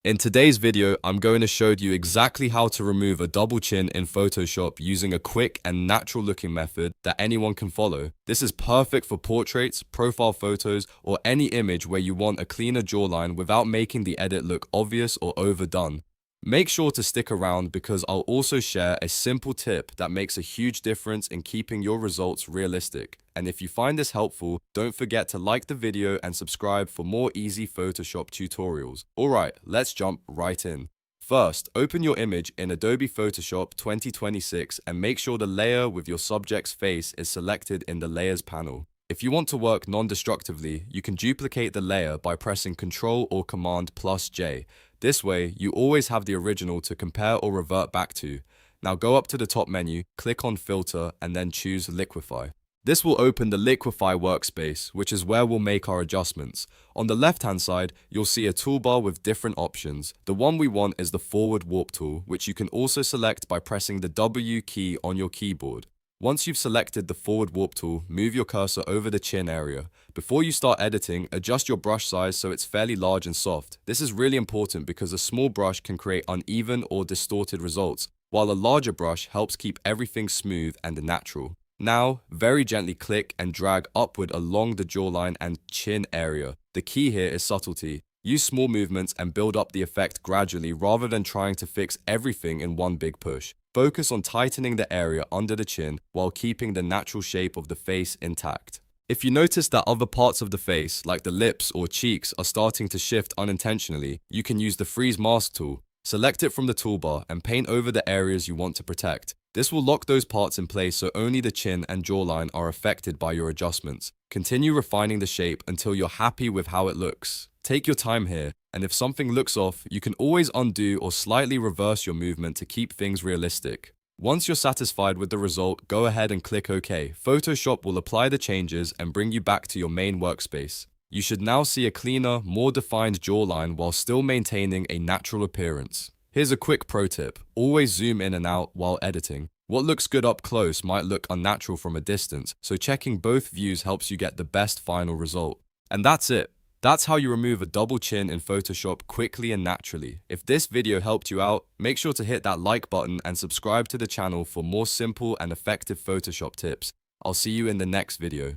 In today's video, I'm going to show you exactly how to remove a double chin in Photoshop using a quick and natural looking method that anyone can follow. This is perfect for portraits, profile photos, or any image where you want a cleaner jawline without making the edit look obvious or overdone. Make sure to stick around because I'll also share a simple tip that makes a huge difference in keeping your results realistic. And if you find this helpful, don't forget to like the video and subscribe for more easy Photoshop tutorials. Alright, let's jump right in. First, open your image in Adobe Photoshop 2026 and make sure the layer with your subject's face is selected in the Layers panel. If you want to work non-destructively, you can duplicate the layer by pressing Ctrl or Command plus J. This way, you always have the original to compare or revert back to. Now go up to the top menu, click on Filter, and then choose Liquify. This will open the Liquify workspace, which is where we'll make our adjustments. On the left-hand side, you'll see a toolbar with different options. The one we want is the Forward Warp tool, which you can also select by pressing the W key on your keyboard. Once you've selected the Forward Warp tool, move your cursor over the chin area. Before you start editing, adjust your brush size so it's fairly large and soft. This is really important because a small brush can create uneven or distorted results, while a larger brush helps keep everything smooth and natural. Now, very gently click and drag upward along the jawline and chin area. The key here is subtlety. Use small movements and build up the effect gradually rather than trying to fix everything in one big push. Focus on tightening the area under the chin while keeping the natural shape of the face intact. If you notice that other parts of the face, like the lips or cheeks, are starting to shift unintentionally, you can use the Freeze Mask tool. Select it from the toolbar and paint over the areas you want to protect. This will lock those parts in place so only the chin and jawline are affected by your adjustments. Continue refining the shape until you're happy with how it looks. Take your time here, and if something looks off, you can always undo or slightly reverse your movement to keep things realistic. Once you're satisfied with the result, go ahead and click OK. Photoshop will apply the changes and bring you back to your main workspace. You should now see a cleaner, more defined jawline while still maintaining a natural appearance. Here's a quick pro tip. Always zoom in and out while editing. What looks good up close might look unnatural from a distance, so checking both views helps you get the best final result. And that's it. That's how you remove a double chin in Photoshop quickly and naturally. If this video helped you out, make sure to hit that like button and subscribe to the channel for more simple and effective Photoshop tips. I'll see you in the next video.